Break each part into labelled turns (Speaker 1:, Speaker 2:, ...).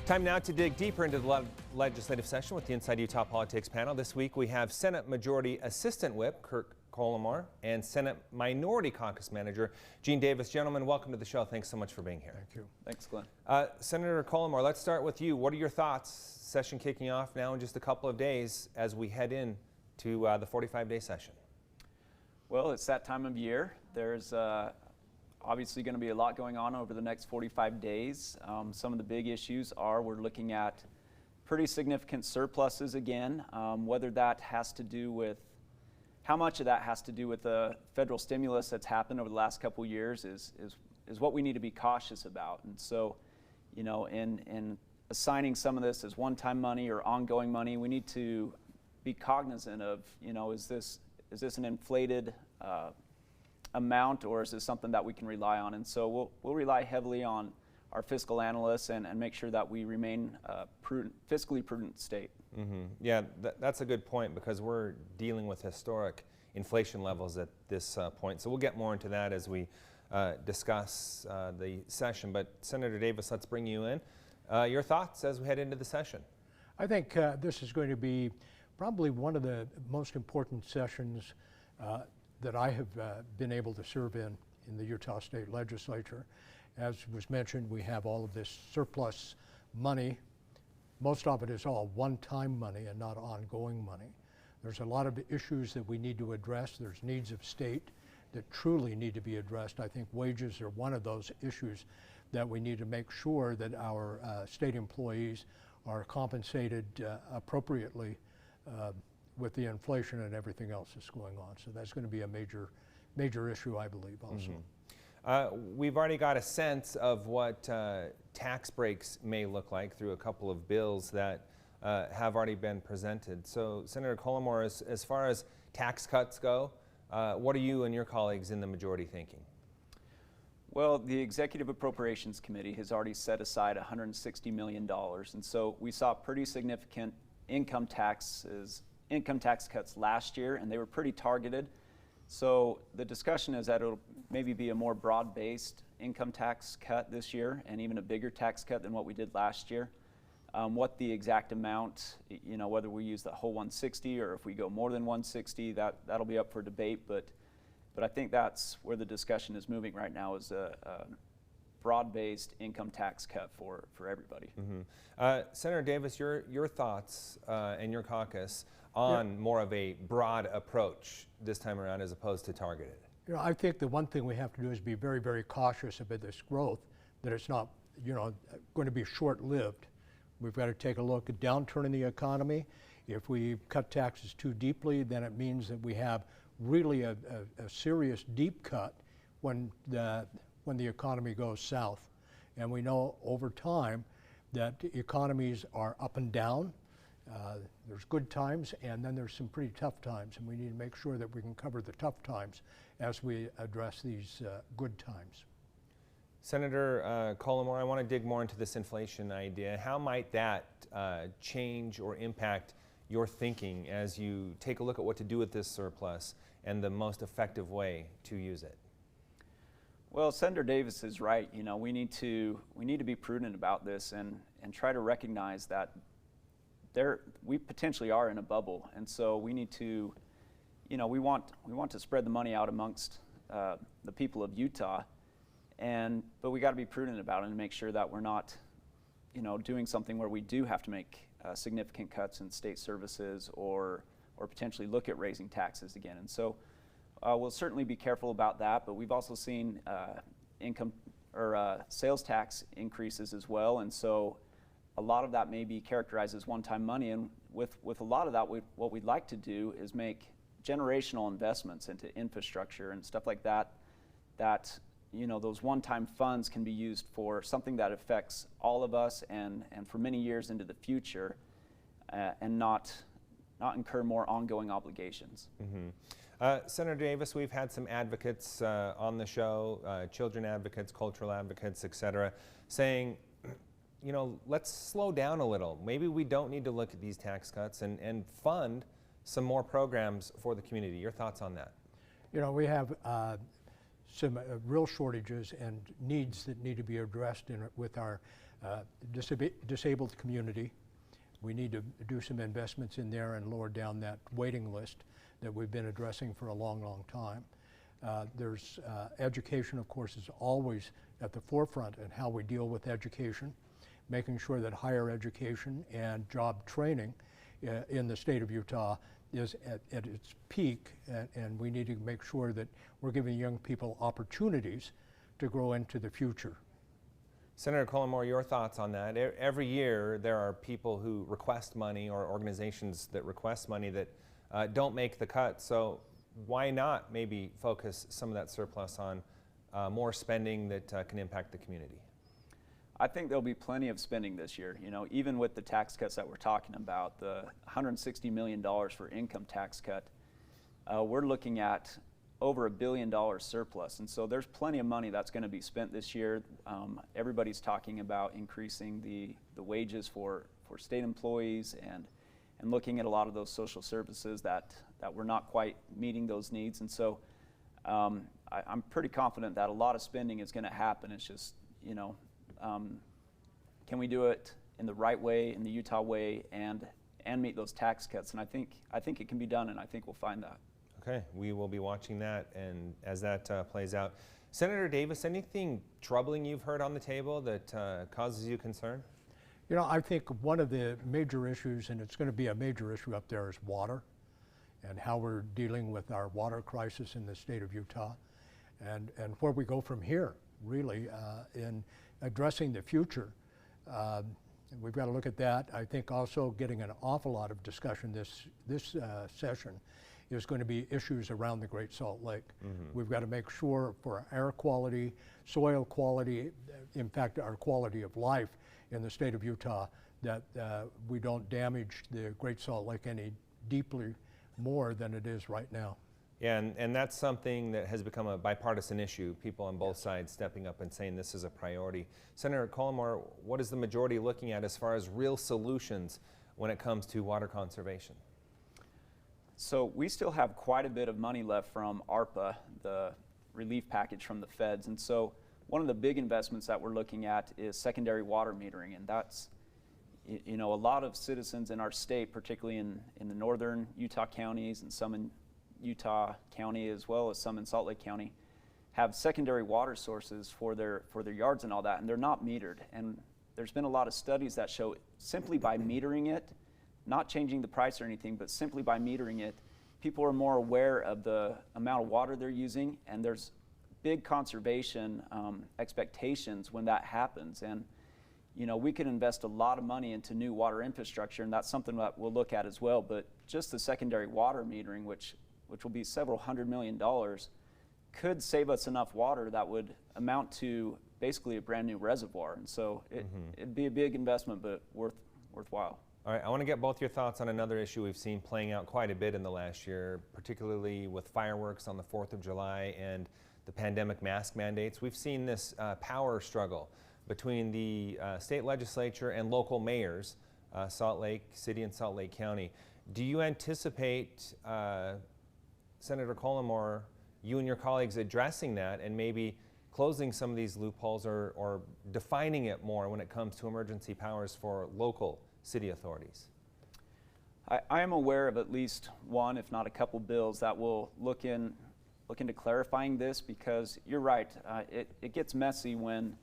Speaker 1: Time now to dig deeper into the legislative session with the Inside Utah Politics panel. This week we have Senate Majority Assistant Whip Kirk Colomar and Senate Minority Caucus Manager Gene Davis. Gentlemen, welcome to the show. Thanks so much for being here.
Speaker 2: Thank you.
Speaker 3: Thanks, Glenn.
Speaker 1: Senator Colomar, let's start with you. What are your thoughts? Session kicking off now in just a couple of days as we head in to the 45-day session.
Speaker 3: Well, it's that time of year. There's obviously going to be a lot going on over the next 45 days. Some of the big issues are we're looking at pretty significant surpluses again. Whether that has to do with, how much of that has to do with the federal stimulus that's happened over the last couple years is what we need to be cautious about. And so, you know, in assigning some of this as one-time money or ongoing money, we need to be cognizant of, you know, is this an inflated amount, or is this something that we can rely on? And so we'll rely heavily on our fiscal analysts and make sure that we remain fiscally prudent state.
Speaker 1: Mm-hmm. Yeah, that's a good point, because we're dealing with historic inflation levels at this point. So we'll get more into that as we discuss the session. But Senator Davis, let's bring you in. Your thoughts as we head into the session?
Speaker 2: I think this is going to be probably one of the most important sessions that I have been able to serve in the Utah State Legislature. As was mentioned, we have all of this surplus money. Most of it is all one-time money and not ongoing money. There's a lot of issues that we need to address. There's needs of state that truly need to be addressed. I think wages are one of those issues that we need to make sure that our state employees are compensated appropriately with the inflation and everything else that's going on. So that's going to be a major issue, I believe, also.
Speaker 1: Mm-hmm. We've already got a sense of what tax breaks may look like through a couple of bills that have already been presented. So, Senator Colomar, as far as tax cuts go, what are you and your colleagues in the majority thinking?
Speaker 3: Well, the Executive Appropriations Committee has already set aside $160 million, and so we saw pretty significant income tax cuts last year, and they were pretty targeted. So the discussion is that it'll maybe be a more broad-based income tax cut this year, and even a bigger tax cut than what we did last year. What the exact amount, you know, whether we use the whole 160 or if we go more than 160, that'll be up for debate. But I think that's where the discussion is moving right now, is a broad-based income tax cut for everybody.
Speaker 1: Mm-hmm. Senator Davis, your thoughts and your caucus on more of a broad approach this time around as opposed to targeted?
Speaker 2: You know, I think the one thing we have to do is be very, very cautious about this growth, that it's not, you know, going to be short-lived. We've got to take a look at downturn in the economy. If we cut taxes too deeply, then it means that we have really a serious deep cut when the economy goes south. And we know over time that economies are up and down. There's good times, and then there's some pretty tough times, and we need to make sure that we can cover the tough times as we address these good times.
Speaker 1: Senator Colomar, I want to dig more into this inflation idea. How might that change or impact your thinking as you take a look at what to do with this surplus and the most effective way to use it?
Speaker 3: Well, Senator Davis is right. You know, we need to be prudent about this and try to recognize that we potentially are in a bubble, and so we need to, you know, we want to spread the money out amongst the people of Utah, but we got to be prudent about it and make sure that we're not, you know, doing something where we do have to make significant cuts in state services or potentially look at raising taxes again. And so we'll certainly be careful about that, but we've also seen income or sales tax increases as well, and so a lot of that may be characterized as one-time money, and with a lot of that, what we'd like to do is make generational investments into infrastructure and stuff like that, you know, those one-time funds can be used for something that affects all of us and for many years into the future, and not incur more ongoing obligations.
Speaker 1: Mm-hmm. Senator Davis, we've had some advocates on the show, children advocates, cultural advocates, et cetera, saying, you know, let's slow down a little. Maybe we don't need to look at these tax cuts and fund some more programs for the community. Your thoughts on that?
Speaker 2: You know, we have some real shortages and needs that need to be addressed with our Disabled community. We need to do some investments in there and lower down that waiting list that we've been addressing for a long, long time. There's education, of course, is always at the forefront in how we deal with education, making sure that higher education and job training in the state of Utah is at its peak, and we need to make sure that we're giving young people opportunities to grow into the future.
Speaker 1: Senator Cullimore, your thoughts on that? Every year there are people who request money, or organizations that request money that don't make the cut. So why not maybe focus some of that surplus on more spending that can impact the community?
Speaker 3: I think there'll be plenty of spending this year. You know, even with the tax cuts that we're talking about, the $160 million for income tax cut, we're looking at over $1 billion surplus. And so there's plenty of money that's going to be spent this year. Everybody's talking about increasing the wages for state employees and looking at a lot of those social services that we're not quite meeting those needs. And so I'm pretty confident that a lot of spending is going to happen. It's just, you know, can we do it in the right way, in the Utah way, and meet those tax cuts? And I think it can be done, and I think we'll find that.
Speaker 1: Okay, we will be watching that, and as that plays out. Senator Davis, anything troubling you've heard on the table that causes you concern?
Speaker 2: You know, I think one of the major issues, and it's going to be a major issue up there, is water, and how we're dealing with our water crisis in the state of Utah, and where we go from here, really, in addressing the future. We've got to look at that. I think also getting an awful lot of discussion this session is going to be issues around the Great Salt Lake. Mm-hmm. We've got to make sure for air quality, soil quality, in fact, our quality of life in the state of Utah, that we don't damage the Great Salt Lake any deeply more than it is right now.
Speaker 1: Yeah, and that's something that has become a bipartisan issue, people on both sides stepping up and saying this is a priority. Senator Cullimore, what is the majority looking at as far as real solutions when it comes to water conservation?
Speaker 3: So we still have quite a bit of money left from ARPA, the relief package from the feds. And so one of the big investments that we're looking at is secondary water metering. And that's, you know, a lot of citizens in our state, particularly in the northern Utah counties and some in Utah County as well as some in Salt Lake County, have secondary water sources for their yards and all that, and they're not metered. And there's been a lot of studies that show simply by metering it, not changing the price or anything, but simply by metering it, people are more aware of the amount of water they're using, and there's big conservation expectations when that happens. And you know, we could invest a lot of money into new water infrastructure, and that's something that we'll look at as well. But just the secondary water metering, which will be several $100 million, could save us enough water that would amount to basically a brand new reservoir. And so it'd be a big investment, but worthwhile.
Speaker 1: All right, I want to get both your thoughts on another issue we've seen playing out quite a bit in the last year, particularly with fireworks on the 4th of July and the pandemic mask mandates. We've seen this power struggle between the state legislature and local mayors, Salt Lake City and Salt Lake County. Do you anticipate, Senator Cullimore, you and your colleagues addressing that and maybe closing some of these loopholes or defining it more when it comes to emergency powers for local city authorities?
Speaker 3: I am aware of at least one, if not a couple, bills that will look into clarifying this, because you're right, it gets messy when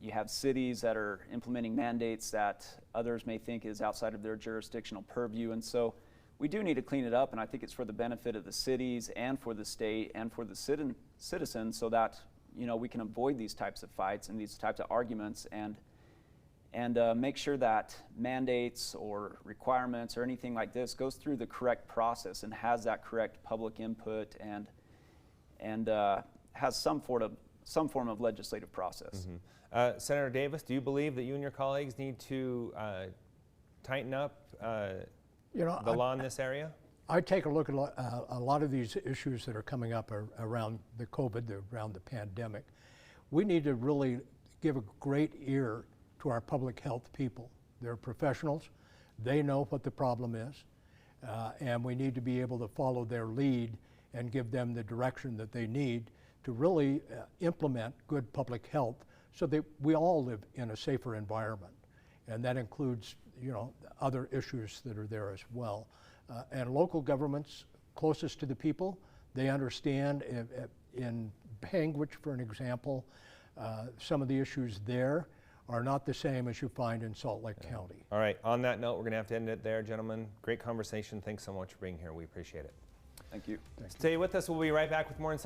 Speaker 3: you have cities that are implementing mandates that others may think is outside of their jurisdictional purview. And so we do need to clean it up, and I think it's for the benefit of the cities and for the state and for the citizens, so that, you know, we can avoid these types of fights and these types of arguments, and make sure that mandates or requirements or anything like this goes through the correct process and has that correct public input and has some form of legislative process.
Speaker 1: Mm-hmm. Senator Davis, do you believe that you and your colleagues need to tighten up the law in this area?
Speaker 2: I take a look at a lot of these issues that are coming up around the COVID, around the pandemic. We need to really give a great ear to our public health people. They're professionals. They know what the problem is, and we need to be able to follow their lead and give them the direction that they need to really implement good public health so that we all live in a safer environment. And that includes, you know, other issues that are there as well. And local governments closest to the people, they understand in Panguitch, for an example, some of the issues there are not the same as you find in Salt Lake County.
Speaker 1: All right, on that note, we're going to have to end it there, gentlemen. Great conversation. Thanks so much for being here. We appreciate it.
Speaker 3: Thank you.
Speaker 1: Stay with us. We'll be right back with more Inside